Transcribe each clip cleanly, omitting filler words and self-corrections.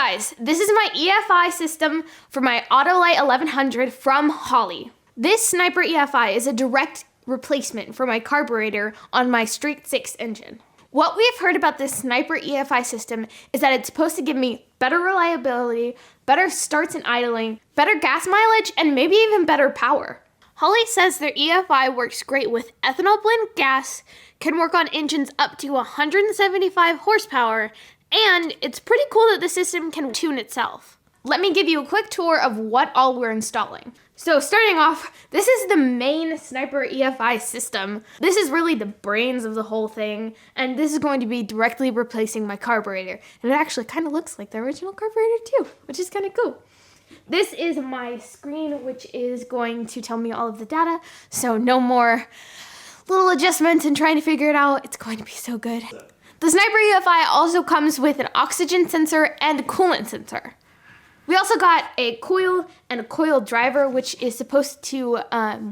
guys, this is my EFI system for my Autolite 1100 from Holley. This Sniper EFI is a direct replacement for my carburetor on my Street 6 engine. What we have heard about this Sniper EFI system is that it's supposed to give me better reliability, better starts and idling, better gas mileage, and maybe even better power. Holley says their EFI works great with ethanol blend gas, can work on engines up to 175 horsepower, and it's pretty cool that the system can tune itself. Let me give you a quick tour of what all we're installing. So starting off, this is the main Sniper EFI system. This is really the brains of the whole thing, and this is going to be directly replacing my carburetor. And it actually kind of looks like the original carburetor too, which is kind of cool. This is my screen, which is going to tell me all of the data, so no more little adjustments and trying to figure it out. It's going to be so good. The Sniper EFI also comes with an oxygen sensor and a coolant sensor. We also got a coil and a coil driver, which is supposed to,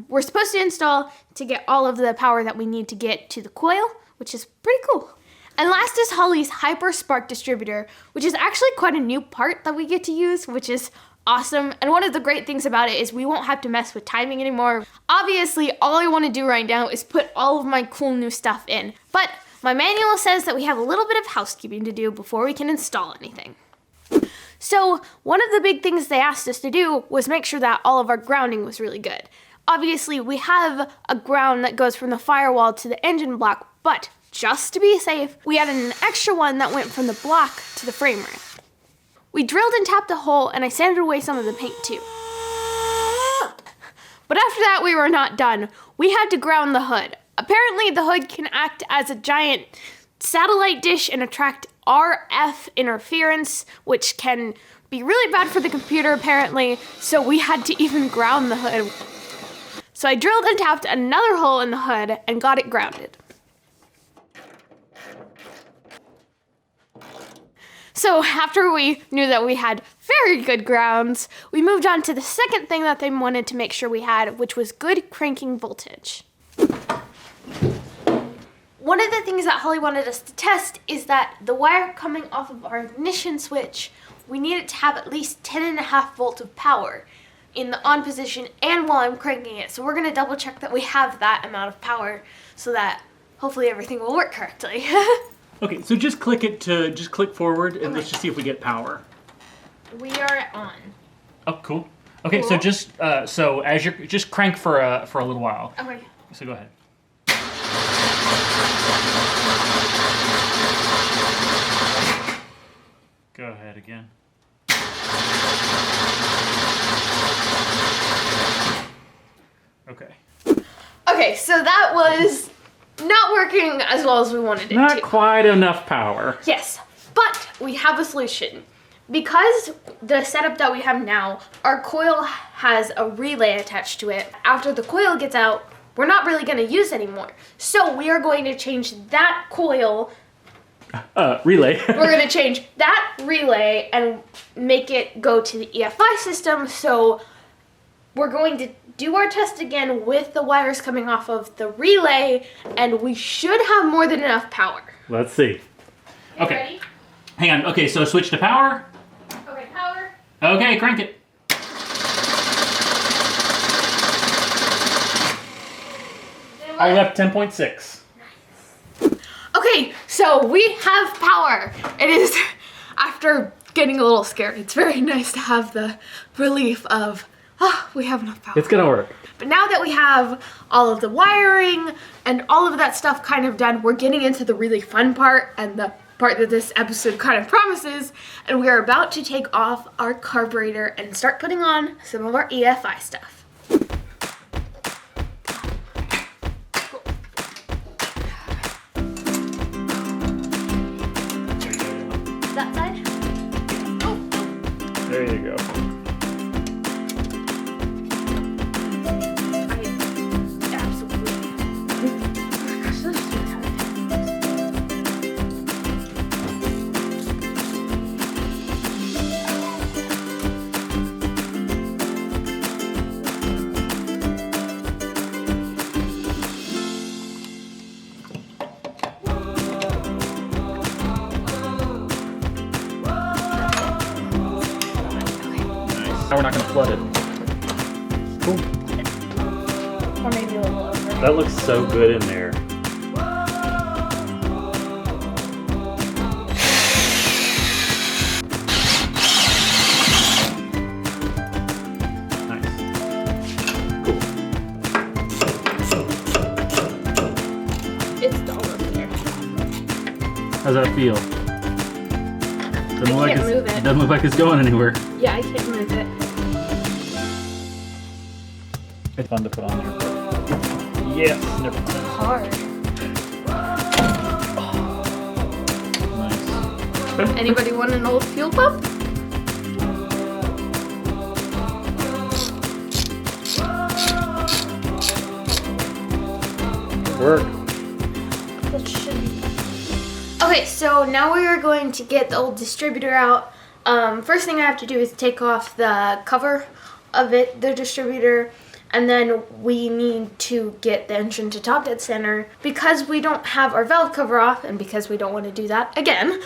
we're supposed to install to get all of the power that we need to get to the coil, which is pretty cool. And last is Holley's Hyper Spark Distributor, which is actually quite a new part that we get to use, which is awesome. And one of the great things about it is we won't have to mess with timing anymore. Obviously, all I want to do right now is put all of my cool new stuff in. But my manual says that we have a little bit of housekeeping to do before we can install anything. So one of the big things they asked us to do was make sure that all of our grounding was really good. Obviously, we have a ground that goes from the firewall to the engine block, but just to be safe, we added an extra one that went from the block to the frame rail. We drilled and tapped a hole, and I sanded away some of the paint too. But after that, we were not done. We had to ground the hood. Apparently, the hood can act as a giant satellite dish and attract RF interference, which can be really bad for the computer apparently, so we had to even ground the hood. So I drilled and tapped another hole in the hood and got it grounded. So after we knew that we had very good grounds, we moved on to the second thing that they wanted to make sure we had, which was good cranking voltage. One of the things that Holley wanted us to test is that the wire coming off of our ignition switch, we need it to have at least 10.5 volts of power in the on position and while I'm cranking it. So we're gonna double check that we have that amount of power so that hopefully everything will work correctly. Okay, so just click forward and let's just see if we get power. We are on. Oh, cool. Okay, cool. So just so as you're just crank for a little while. Okay. So go ahead. Go ahead again. Okay. Okay, so that was not working as well as we wanted it to. Not quite enough power. Yes, but we have a solution. Because the setup that we have now, our coil has a relay attached to it. After the coil gets out, we're not really going to use anymore. So we are going to change that coil. Relay. We're going to change that relay and make it go to the EFI system. So we're going to do our test again with the wires coming off of the relay, and we should have more than enough power. Let's see. Okay. Ready? Hang on. Okay, so switch to power. Okay, power. Okay, crank it. I left 10.6. Okay, so we have power. It is, after getting a little scared, it's very nice to have the relief of, we have enough power. It's gonna work. But now that we have all of the wiring and all of that stuff kind of done, we're getting into the really fun part and the part that this episode kind of promises, and we are about to take off our carburetor and start putting on some of our EFI stuff. That side? Oh. There you go. Now we're not gonna flood it. Cool. Or maybe a little over. That looks so good in there. Nice. Cool. It's dull over there. How's that feel? I can't move it. Doesn't look like it's going anywhere. Yeah, I can't move it. It's fun to put on there. Yes, never mind. Hard. Nice. Anybody want an old fuel pump? Work. That should be. Okay, so now we are going to get the old distributor out. First thing I have to do is take off the cover of it, the distributor, and then we need to get the engine to top dead center. Because we don't have our valve cover off, and because we don't want to do that again,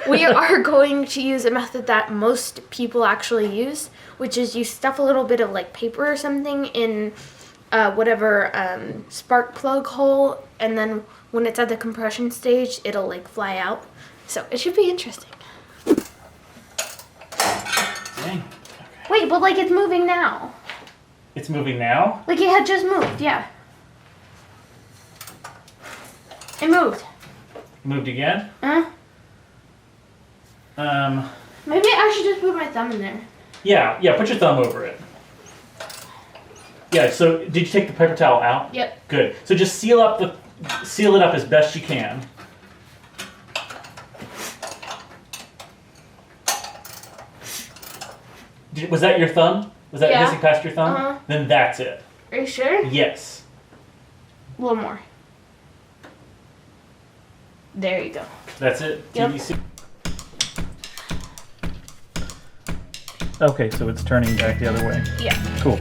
we are going to use a method that most people actually use, which is you stuff a little bit of like paper or something in whatever spark plug hole, and then when it's at the compression stage, it'll like fly out. So it should be interesting. Dang. Okay. Wait, but like it's moving now. It's moving now? Like it had just moved, yeah. It moved. Moved again? Huh? Maybe I should just put my thumb in there. Yeah, put your thumb over it. Yeah, so did you take the paper towel out? Yep. Good. So just seal it up as best you can. Was that your thumb? Was that missing past your thumb? Uh-huh. Then that's it. Are you sure? Yes. A little more. There you go. That's it? Yep. TBC? Okay, so it's turning back the other way. Yeah. Cool.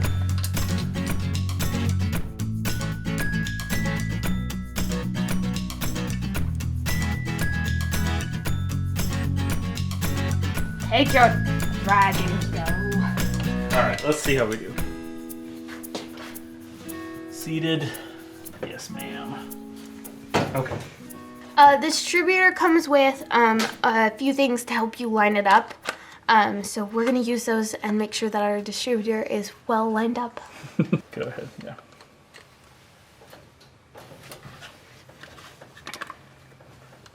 Take your drag and go. Alright, let's see how we do. Seated. Yes, ma'am. Okay. The distributor comes with a few things to help you line it up. So we're going to use those and make sure that our distributor is well lined up. Go ahead, yeah.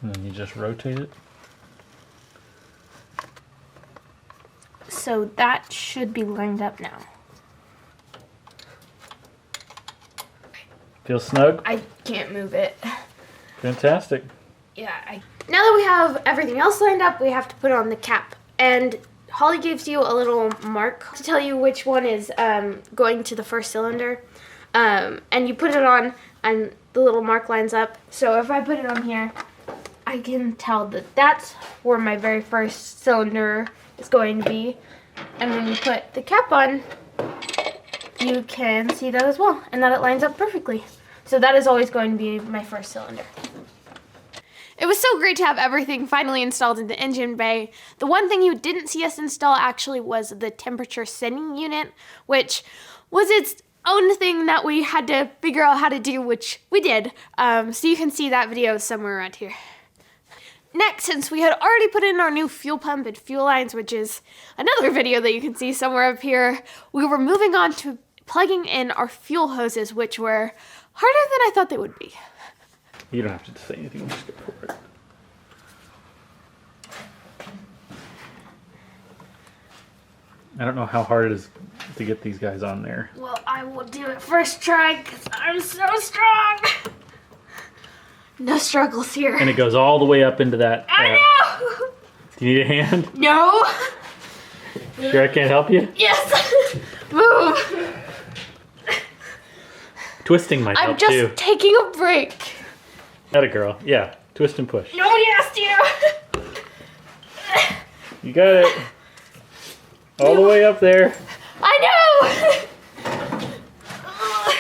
And then you just rotate it. So that should be lined up now. Feel snug? I can't move it. Fantastic. Yeah, now that we have everything else lined up, we have to put on the cap. And Holley gives you a little mark to tell you which one is going to the first cylinder. And you put it on and the little mark lines up. So if I put it on here, I can tell that that's where my very first cylinder is going to be. And when you put the cap on, you can see that as well, and that it lines up perfectly. So that is always going to be my first cylinder. It was so great to have everything finally installed in the engine bay. The one thing you didn't see us install actually was the temperature setting unit, which was its own thing that we had to figure out how to do, which we did. So you can see that video somewhere around here. Next, since we had already put in our new fuel pump and fuel lines, which is another video that you can see somewhere up here, we were moving on to plugging in our fuel hoses, which were harder than I thought they would be. You don't have to say anything, just go for it. I don't know how hard it is to get these guys on there. Well, I will do it first try, because I'm so strong. No struggles here. And it goes all the way up into that. I know! Do you need a hand? No! Sure I can't help you? Yes! Move! Twisting might I'm help just too. taking a break. Atta girl. Yeah, twist and push. Nobody asked you! You got it. All the way up there. I know!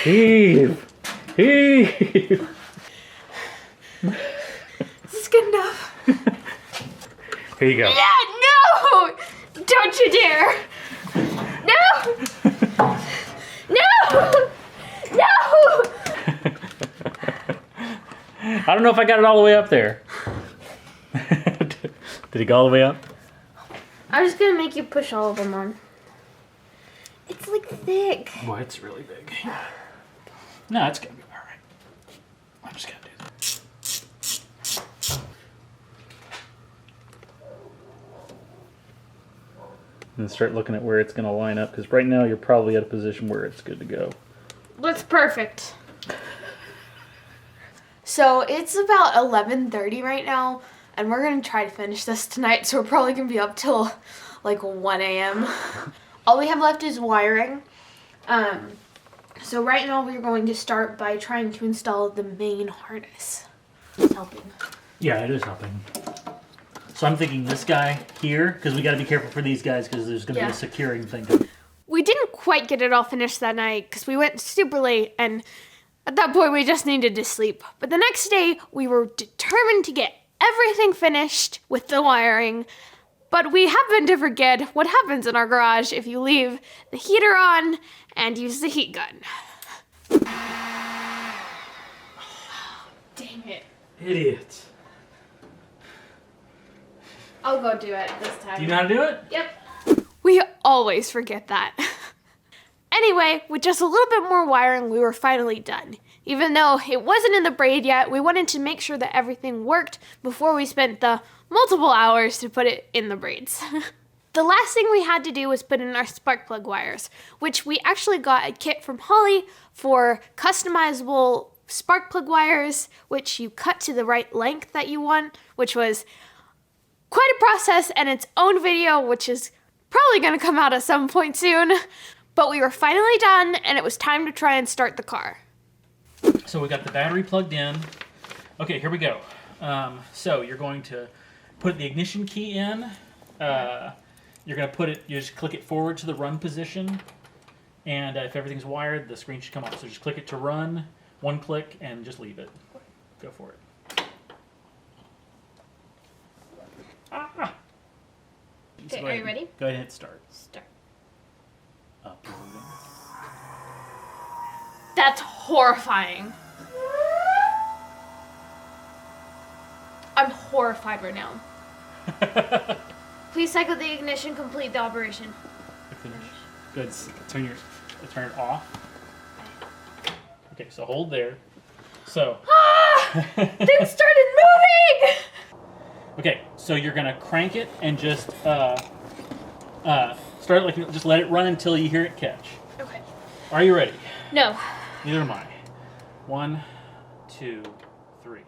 Heave! Heave! This is good enough. Here you go. Yeah, no! Don't you dare! No! No! No! I don't know if I got it all the way up there. Did it go all the way up? I'm just gonna make you push all of them on. It's like thick. Boy, it's really big. No, it's gonna be all right. I'm just gonna do that. And start looking at where it's gonna line up, because right now you're probably at a position where it's good to go. That's perfect. So it's about 11:30 right now, and we're gonna try to finish this tonight, so we're probably gonna be up till like 1 a.m. All we have left is wiring. So right now we're going to start by trying to install the main harness. It's helping. Yeah, it is helping. So I'm thinking this guy here, because we got to be careful for these guys, because there's going to be a securing thing. We didn't quite get it all finished that night because we went super late, and at that point we just needed to sleep. But the next day we were determined to get everything finished with the wiring. But we happened to forget what happens in our garage if you leave the heater on and use the heat gun. Dang it. Idiots. I'll go do it this time. Do you know how to do it? Yep. We always forget that. Anyway, with just a little bit more wiring, we were finally done. Even though it wasn't in the braid yet, we wanted to make sure that everything worked before we spent the multiple hours to put it in the braids. The last thing we had to do was put in our spark plug wires, which we actually got a kit from Holley for customizable spark plug wires, which you cut to the right length that you want, which was quite a process and its own video, which is probably going to come out at some point soon. But we were finally done, and it was time to try and start the car. So we got the battery plugged in. Okay, here we go. So you're going to put the ignition key in. You're going to put it, you just click it forward to the run position. And if everything's wired, the screen should come up. So just click it to run, one click, and just leave it. Go for it. Ah! Okay, So are you ready? Go ahead and hit start. Start. Uploading. That's horrifying. I'm horrified right now. Please cycle the ignition, complete the operation. Finish. Good. Turn it off. Okay, so hold there. So. Things started moving! Okay, so you're gonna crank it and just start like just let it run until you hear it catch. Okay. Are you ready? No. Neither am I. 1, 2, 3.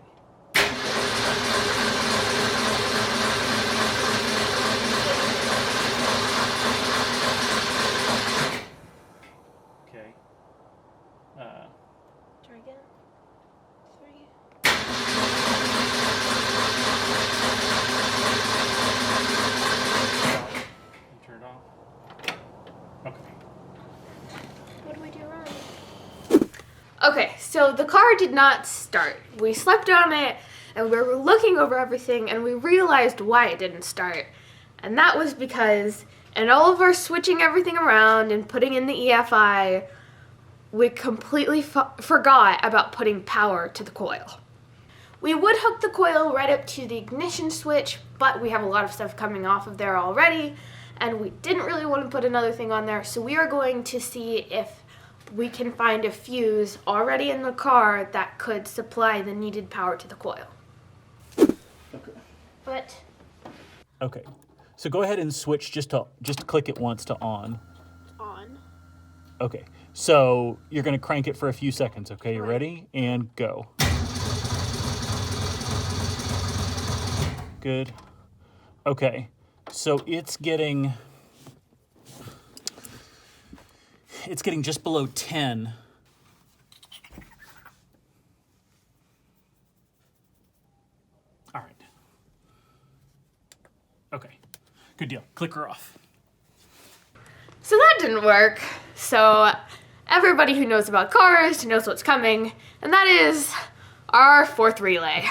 Okay. Try again. 3. Turn it off. Okay. What do we do wrong? Okay, so the car did not start. We slept on it, and we were looking over everything, and we realized why it didn't start. And that was because in all of our switching everything around and putting in the EFI, we completely forgot about putting power to the coil. We would hook the coil right up to the ignition switch, but we have a lot of stuff coming off of there already, and we didn't really want to put another thing on there, so we are going to see if we can find a fuse already in the car that could supply the needed power to the coil. Okay. But Okay. So go ahead and switch just click it once to on. on. Okay. So you're gonna crank it for a few seconds. Okay. You ready? And go. Good. Okay. So it's getting just below 10. All right. Okay. Good deal. Click her off. So that didn't work. So everybody who knows about cars knows what's coming, and that is our fourth relay.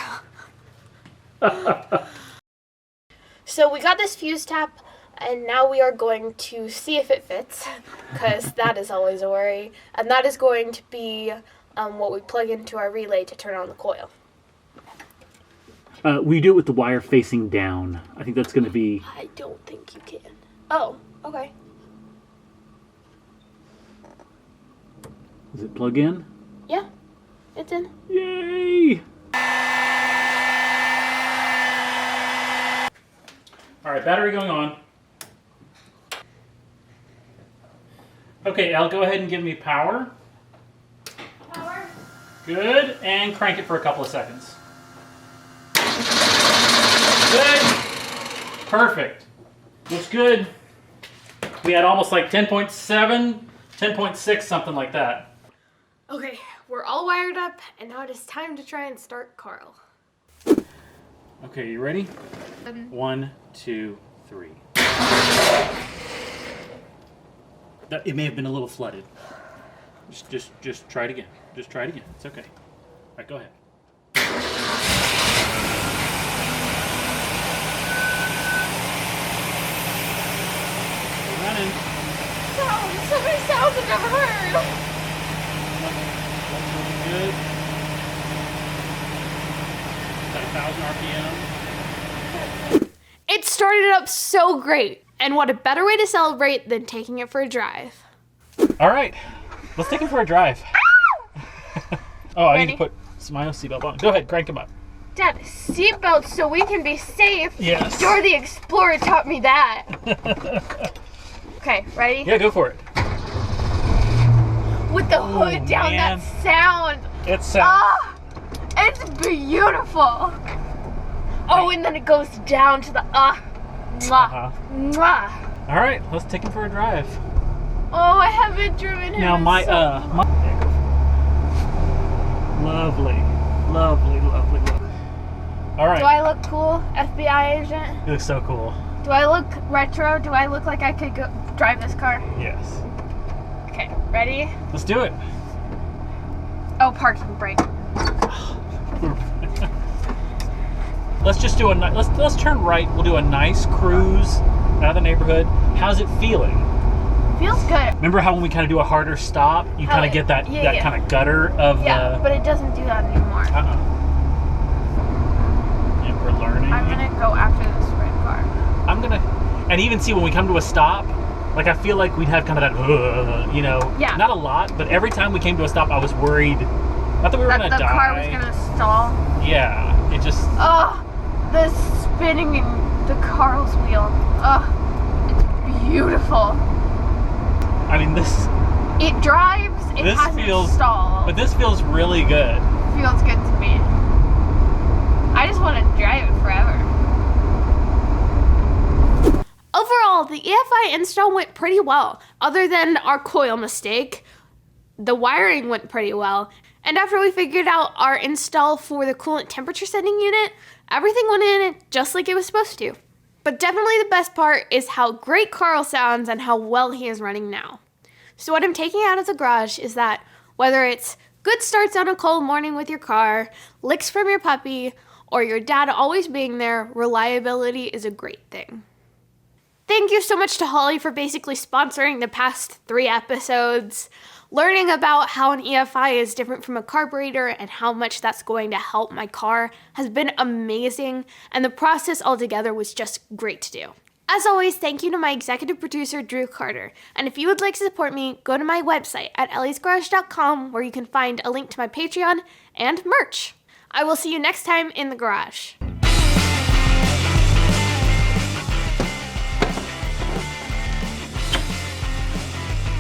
So we got this fuse tap, And now we are going to see if it fits, because that is always a worry. And that is going to be what we plug into our relay to turn on the coil. We do it with the wire facing down. I think that's going to be... I don't think you can. Oh, okay. Does it plug in? Yeah, it's in. Yay! All right, battery going on. Okay, Al, go ahead and give me power. Power. Good, and crank it for a couple of seconds. Good. Perfect. Looks good. We had almost like 10.7, 10.6, something like that. Okay, we're all wired up, and now it is time to try and start Carl. Okay, you ready? 1, 2, 3. It may have been a little flooded. Just try it again. Just try it again. It's okay. All right, go ahead. We're running. So many sounds I've never heard. That's really good. About 1,000 RPM. It started up so great, and what a better way to celebrate than taking it for a drive. All right, let's take it for a drive. Oh, I Ready? need to put my seatbelt on. Go ahead, crank him up. Dad, seatbelts so we can be safe. Yes. Dora the Explorer taught me that. Okay, ready? Yeah, go for it. With the hood down, man. that sound. It's It's beautiful. Oh, and then it goes down to the mwah. All right, let's take him for a drive. Oh, I haven't driven him. Now in my so long. lovely. All right. Do I look cool, FBI agent? You look so cool. Do I look retro? Do I look like I could go drive this car? Yes. Okay, ready? Let's do it. Oh, parking brake. Let's just do let's turn right. We'll do a nice cruise out of the neighborhood. How's it feeling? Feels good. Remember how when we kind of do a harder stop, you kind of get that kind of gutter of Yeah, but it doesn't do that anymore. And we're learning. I'm gonna go after this red car. And even see when we come to a stop, like I feel like we'd have kind of that, Yeah. not a lot, but every time we came to a stop, I was worried, not that we were gonna die. The car was gonna stall. Yeah, it just. Oh, the spinning in the Carl's wheel. Oh, it's beautiful. I mean, this. It drives. It hasn't stalled. But this feels really good. Feels good to me. I just want to drive it forever. Overall, the EFI install went pretty well. Other than our coil mistake, the wiring went pretty well. And after we figured out our install for the coolant temperature setting unit, everything went in just like it was supposed to. But definitely the best part is how great Carl sounds and how well he is running now. So what I'm taking out of the garage is that whether it's good starts on a cold morning with your car, licks from your puppy, or your dad always being there, reliability is a great thing. Thank you so much to Holley for basically sponsoring the past 3 episodes. Learning about how an EFI is different from a carburetor and how much that's going to help my car has been amazing, and the process altogether was just great to do. As always, thank you to my executive producer, Drew Carter. And if you would like to support me, go to my website at elliesgarage.com where you can find a link to my Patreon and merch. I will see you next time in the garage.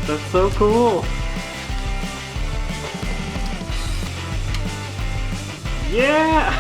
That's so cool. Yeah!